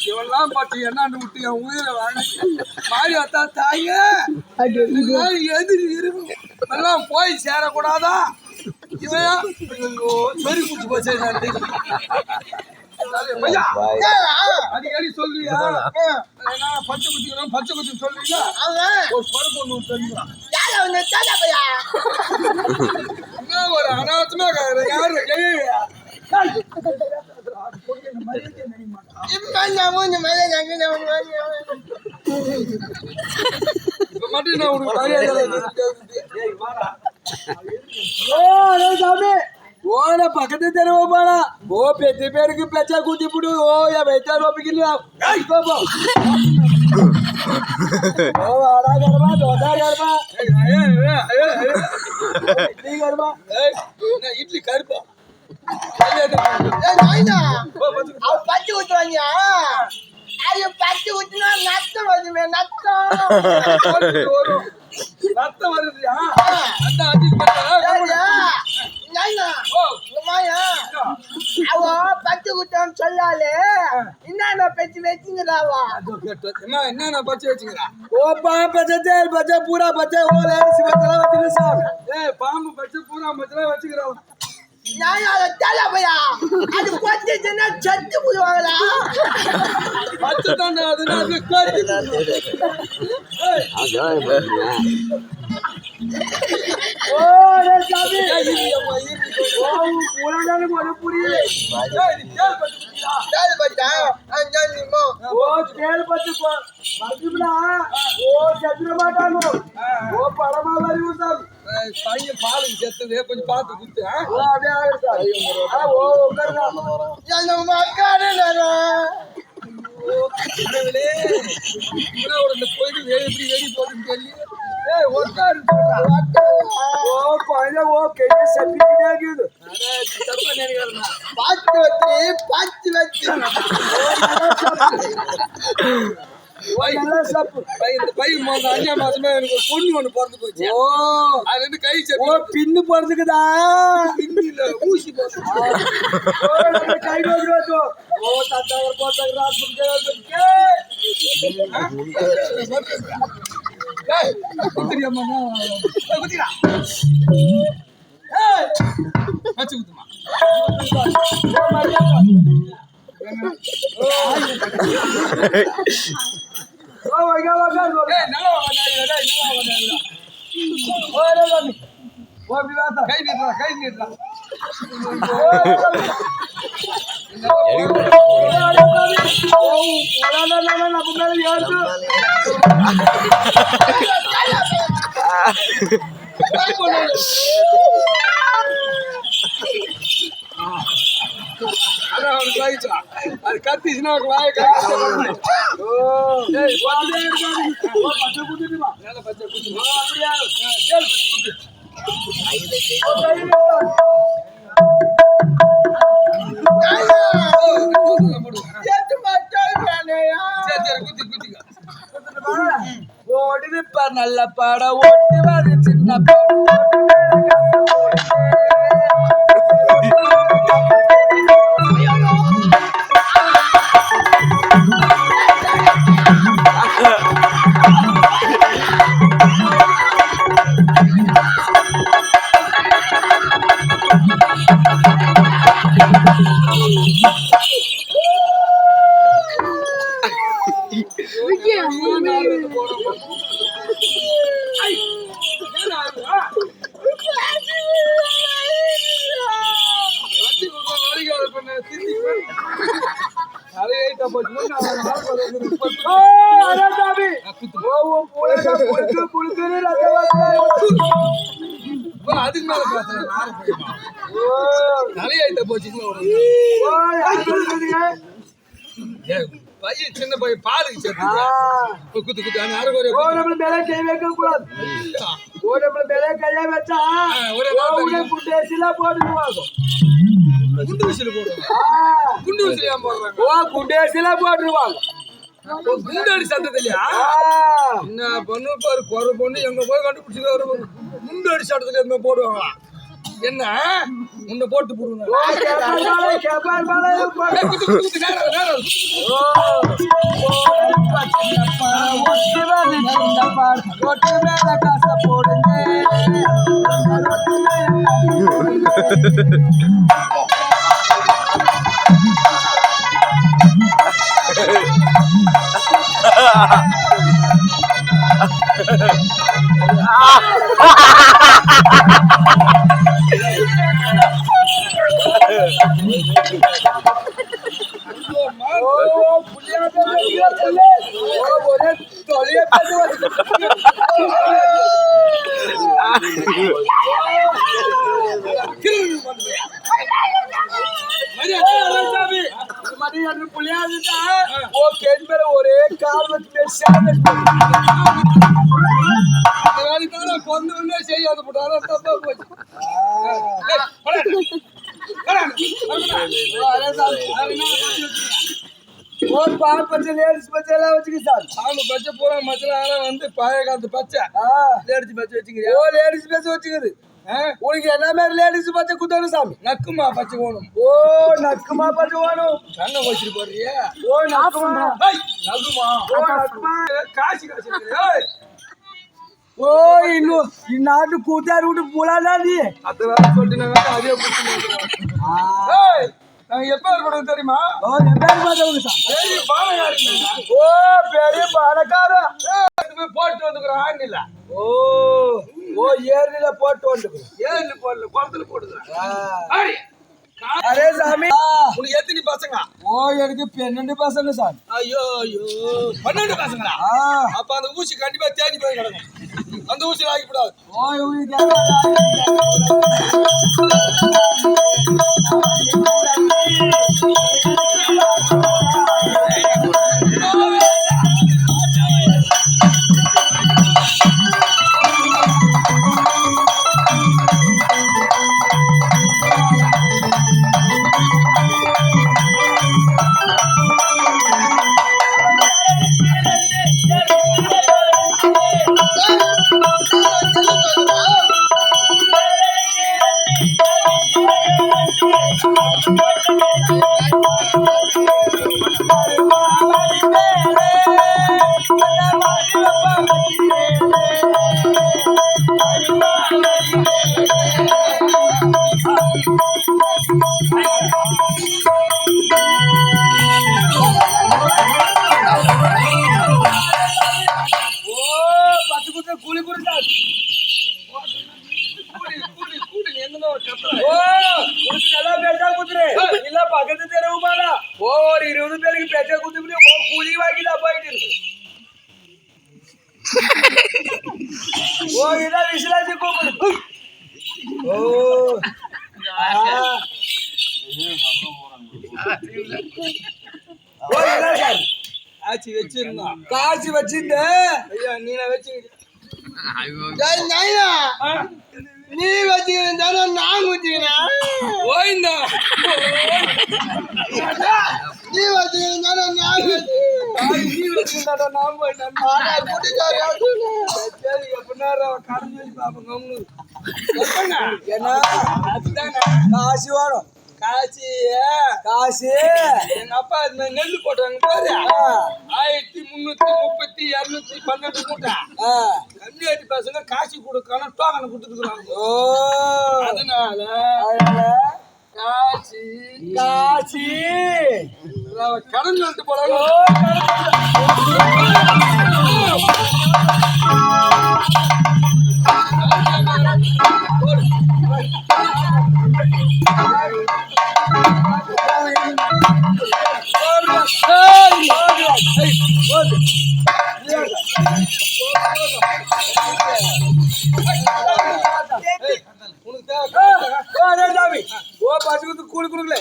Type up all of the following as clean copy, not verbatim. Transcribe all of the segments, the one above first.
இவெல்லாம் பாட்டு என்னான்னு விட்டு என் உயிரை வாங்க மாறி வத்தா தாங்க எதிரி இருக்கும் எல்லாம் போய் சேரக்கூடாதா இவன் சொறி குச்சி போச்சு அடிக்கடி சொல்லுவியா பச்சை குத்திக்கிறோம் பச்சை குத்தி சொல்லுவீங்க ஒரு பொறுப்பு ஒண்ணு சொல்லுவான் என்ன ஒரு அனாவசமா யாரு மட்டும் நான் உனக்கு ஓட பக்கத்து தெருவ போனா ஓ பெத்த பேருக்கு பெச்சா குத்திப்புடு ஓ வைத்தா ரோப்பிக்கலையா ஓ வாடா கர்மா தோசா கர்மா இட்லி கர்மா இட்லி கருப்பா பச்சை ஊத்துவாங்க பச்சை ஊத்துனா நத்தம் வருதுமே நத்தம் ரத்தம் வருதுயா அவ பச்சை குத்தம் சொல்லாலே என்னென்ன பச்சு வச்சுங்கிறாவா என்னென்ன பச்சு வச்சுக்கிறா ஓப்பா பச்சை பச்சை பூரா பச்சை ஓல வச்சுக்கிற சார் பாம்பு பச்சை பூரா பச்சை வச்சுக்கிறான் அது கொஞ்சம் சத்து புடுவாங்களா பச்சை தானே பையன் பாலுக்கு செத்துது கொஞ்சம் பார்த்து குத்து போயிட்டு எப்படி வெடி போடுன்னு சொல்லி அஞ்சாம் மாசமே எனக்கு ஒரு பொண்ணு ஒண்ணு பிறந்து போச்சு அதுல இருந்து கை பின்னு பிறந்துக்குதா ஊசி கை கை நீட்டா அது கத்திச்சுன்னா பச்சை குத்து அப்படியா ஓடிப்பார் நல்ல பாட ஓட்டி வாரு சின்ன அதுக்கு மேல தலையாயிட்ட போச்சு பையன் சின்ன பையன் பாலுக்கு சேர்த்து குத்து குத்து மேலே கை வைக்க கூடாது மேலே கையா வச்சா குண்டேசில போடுவாங்க குண்டு விசில போடுவாங்க குண்டு விசில போடுறாங்க குண்டேசில போட்டுருவாங்க குண்டடி சட்டது இல்லையா என்ன பொண்ணு பாரு குறை பொண்ணு எங்க போய் கண்டுபிடிச்சு ஒரு குண்டடி சட்டத்துல எதுவுமே போடுவாங்களா என்ன உன்னை போட்டு போடுவாங்க ஒரே காலத்துல பொண்ணு செய்யாது போட்டாலும் தப்பா போச்சு ஒரு பால் பச்சை லேடிஸ் பச்சை எல்லாம் வச்சுக்க சார் சாமி பச்சை பூரா மச்சலாம் வந்து பழைய காலத்து பச்சை லேடிஸ் பச்சை வச்சுக்கிறீங்க ஓ லேடிஸ் பச்சை வச்சுக்குது உனக்கு என்ன மாதிரி லேடிஸ் பச்சை குத்தணும் சாமி நக்குமா பச்சை வேணும் ஓ நக்குமா பச்சை வேணும் கண்ணை வச்சுட்டு போடுறியா ஓ நக்குமா நகுமா ஓ நக்குமா காசி காசி ஓ இன்னும் இந்நாட்டு கூட்டாரு விட்டு போலாடா நீ அதெல்லாம் சொல்லிட்டு அதே நாங்க எப்ப இருக்கணும் தெரியுமா ஓ பெரிய பானக்காரன் ஓ பெரிய பானக்காரன் போட்டு வந்துக்கிறோம் ஆண்டில ஓ ஓ ஏரியில போட்டு வந்துக்கிறோம் ஏரியில போடல குளத்துல போட்டுக்கிறேன் அரே சாமி உனக்கு எத்தனை பசங்க ஓ எனக்கு 12 பசங்க சார் ஐயோ ஐயோ 12 பசங்களா அப்ப அந்த ஊசி கண்டிப்பா தேடி போய் கிடக்கும் அந்த ஊசி ஆகிக்கூடாது ஓ காட்சி வச்சிருந்தேன் ஐயா நீ வச்சுக்கிட்டு நீ வச்சுக்கிறேன் நான் வச்சுக்கிறேன் ஓய்ந்தா நீ வச்சுக்கிறேன் நான் நீ வச்சுக்கிறா நான் போயிட்டேன் சரி எப்படின்னா கடந்து வச்சு பாப்போங்க ஏன்னா காசு வரும் காசி காசு எங்க அப்பா நெல்லு போட்டாங்க பாரு 1330 212 மூட்டை கம்மியாட்டி பசங்க காசி கொடுக்காம டோக்கனை கொடுத்துருக்காங்க ஓ அதனால காசி காசி கடன் வந்துட்டு போறாங்க கூலி கொடுக்கல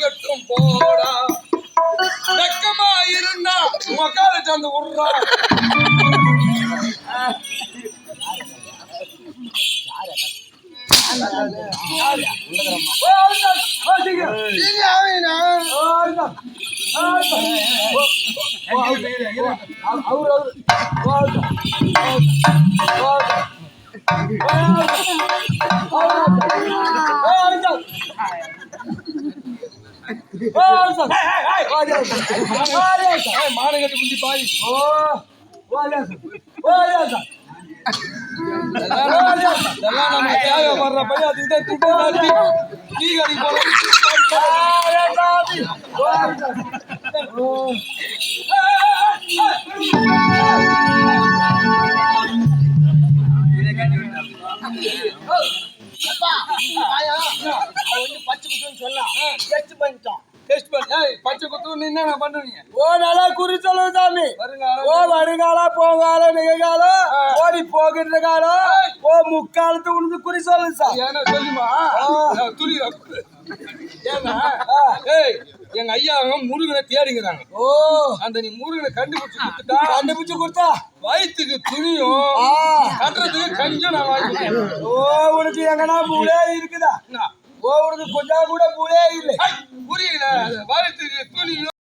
இருக்கட்டும் போடா வெக்கமா இருந்தா மக்கால சேர்ந்து விடுறா மானகட்டி முண்டி பாய் இதெல்லாம் நம்ம தேவைப்படுற பையன் அதுக்கு துட்டு மாட்டி டீ கடைக்கு அப்பா, வாயா. அவன் வந்து பச்சை குத்துன்னு சொன்னான். டெஸ்ட் பண்ணிட்டான். டெஸ்ட் பண்ணி பச்சை குத்து என்ன பண்ணுவீங்க ஓ நல்லா குறி சொல்லுங்க சாமி. வருங்காலம் ஓ வருங்காலம் போகாலம் நிகழ்காலம் ஓடி போகின்ற காலம் ஓ முக்காலத்து உனக்கு குறி சொல்லுங்க சார். ஏன்னா சொல்லுமா துணி ஏன்னா ஏய் எங்க ஐயா முருகனை தேடிங்கிறாங்க. ஓ அந்த நீ முருகனை கண்டுபிடிச்சு கொடுத்தா வயிற்றுக்கு துணியும் கட்டுறதுக்கு கஞ்சும் நான் வாங்கி. ஓ உனக்கு எங்கன்னா மூளே இருக்குதா? ஓ உனக்கு கொஞ்சம் கூட மூளே இல்லை. புரியல வயிற்றுக்கு துணியும்